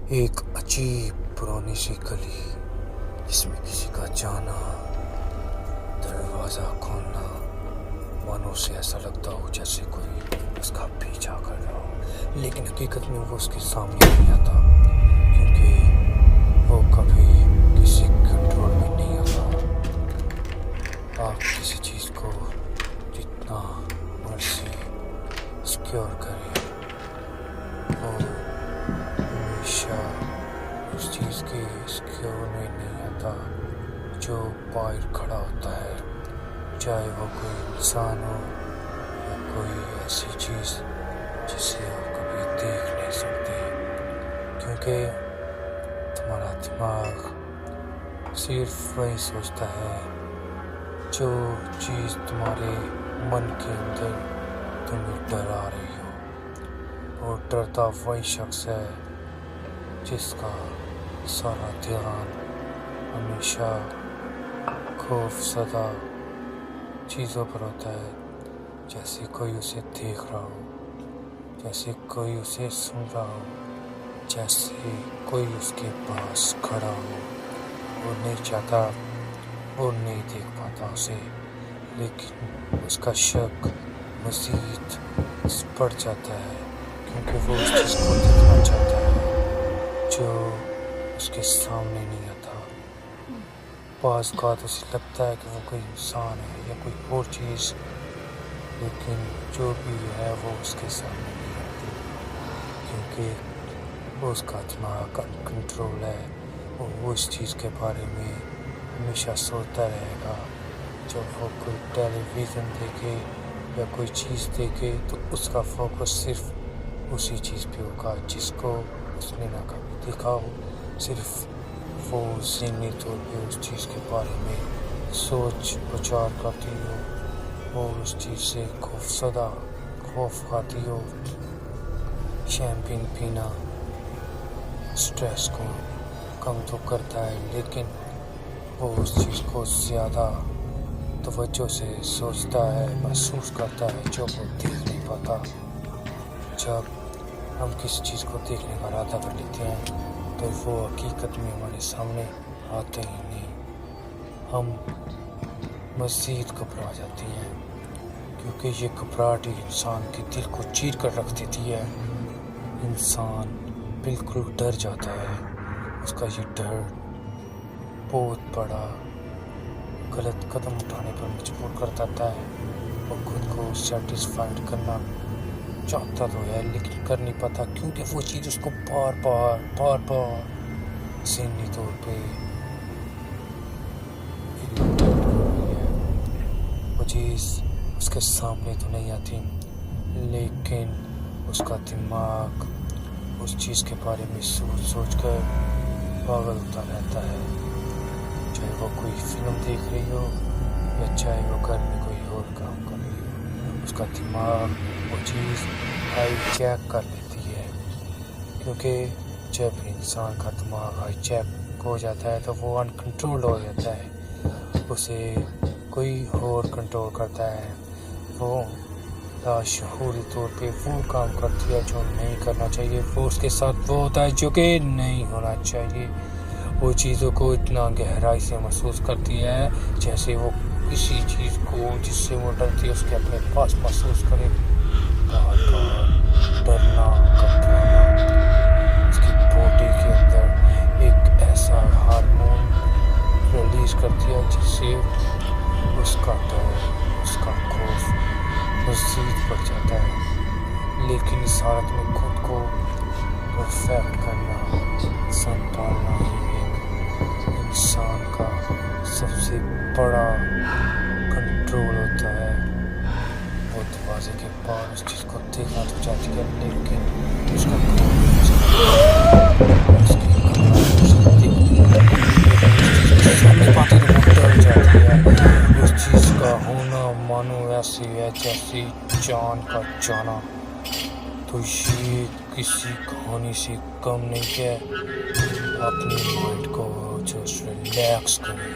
ایک عجیب پرانی سی گلی جس میں کسی کا جانا، دروازہ کھولنا، مانو سے ایسا لگتا ہو جیسے کوئی اس کا پیچھا کر رہا ہو، لیکن حقیقت میں وہ اس کے سامنے نہیں آتا، کیونکہ وہ کبھی کسی کنٹرول میں نہیں آتا۔ آپ کسی چیز کو جتنا مرضی سیکیور کرے، وہ ہمیشہ اس چیز کے سیکیور میں نہیں آتا جو باہر کھڑا ہوتا ہے، چاہے وہ کوئی انسان ہو یا کوئی ایسی چیز جسے آپ کبھی دیکھ نہیں سکتے، کیونکہ تمہارا دماغ صرف وہی سوچتا ہے جو چیز تمہارے من کے اندر تمہیں ڈرا رہی ہو۔ اور ڈرتا وہی شخص ہے جس کا سارا دھیان ہمیشہ خوف زدہ چیزوں پر ہوتا ہے، جیسے کوئی اسے دیکھ رہا ہو، جیسے کوئی اسے سن رہا ہو، جیسے کوئی اس کے پاس کھڑا ہو۔ وہ نہیں چاہتا، وہ نہیں دیکھ پاتا اسے، لیکن اس کا شک مزید بڑھ جاتا ہے کیونکہ وہ اس چیز کو دیکھنا چاہتا ہے جو اس کے سامنے نہیں آتا۔ بعض اوقات اسے لگتا ہے کہ وہ کوئی انسان ہے یا کوئی اور چیز، لیکن جو بھی ہے وہ اس کے سامنے نہیں آتی، کیونکہ وہ اس کا دماغ ان کنٹرول ہے۔ وہ اس چیز کے بارے میں ہمیشہ سوچتا رہے گا۔ جب وہ کوئی ٹیلی ویژن دیکھے یا کوئی چیز دیکھے تو اس کا فوکس صرف اسی چیز پہ ہوگا جس کو اس نے نہ کبھی دیکھا ہو، صرف وہ ذہنی طور پہ اس چیز کے بارے میں سوچ بچار کرتی ہو اور اس چیز سے خوف کھاتی ہو۔ شیمپین پینا سٹریس کو کم تو کرتا ہے، لیکن وہ اس چیز کو زیادہ توجہ سے سوچتا ہے، محسوس کرتا ہے، جو وہ دیکھ نہیں پاتا۔ جب ہم کسی چیز کو دیکھنے کا ارادہ کر لیتے ہیں تو وہ حقیقت میں ہمارے سامنے آتے ہی نہیں، ہم مزید گھبرا جاتے ہیں، کیونکہ یہ گھبراہٹ انسان کے دل کو چیر کر رکھ دیتی ہے۔ انسان بالکل ڈر جاتا ہے، اس کا یہ ڈر بہت بڑا غلط قدم اٹھانے پر مجبور کر دیتا ہے۔ وہ خود کو سیٹسفائیڈ کرنا چاہتا تو ہے لیکن کر نہیں پاتا، کیونکہ وہ چیز اس کو بار بار ذہنی طور پہ وہ چیز اس کے سامنے تو نہیں آتی، لیکن اس کا دماغ اس چیز کے بارے میں سوچ کر پاگل ہوتا رہتا ہے، چاہے وہ کوئی فلم دیکھ رہی ہو یا چاہے وہ گھر میں کوئی اور کام کر رہی ہو۔ اس کا دماغ وہ چیز ہائی جیک کر لیتی ہے، کیونکہ جب انسان کا دماغ ہائی جیک ہو جاتا ہے تو وہ ان کنٹرول ہو جاتا ہے، اسے کوئی اور کنٹرول کرتا ہے، وہ لاشعوری طور پہ وہ کام کرتی ہے جو نہیں کرنا چاہیے، وہ اس کے ساتھ وہ ہوتا ہے جو کہ نہیں ہونا چاہیے۔ وہ چیزوں کو اتنا گہرائی سے محسوس کرتی ہے جیسے وہ کسی چیز کو جس سے وہ ڈرتی ہے اس کے اپنے پاس محسوس کرے، بار ڈرنا، گھبرانا۔ اس کی باڈی کے اندر ایک ایسا ہارمون ریلیز کرتی ہے جس سے اس کا ڈر، اس کا خوف مزید بڑھ جاتا ہے، لیکن اس حالت میں خود کو پرفیکٹ کرنا، سنبھالنا ہی ایک انسان کا سب سے بڑا کنٹرول ہوتا ہے۔ وہ دروازے کے باہر اس چیز کو دیکھنا تو چاہتی ہے، لیکن اس کا سامنے پاتی تو وہ ڈر جاتی ہے۔ اس چیز کا ہونا مانو ایسی ہے جیسے جان کا جانا۔ تو یہ کسی کہانی سے کم نہیں ہے۔ اپنی مائنڈ کو جسٹ ریلیکس کریں،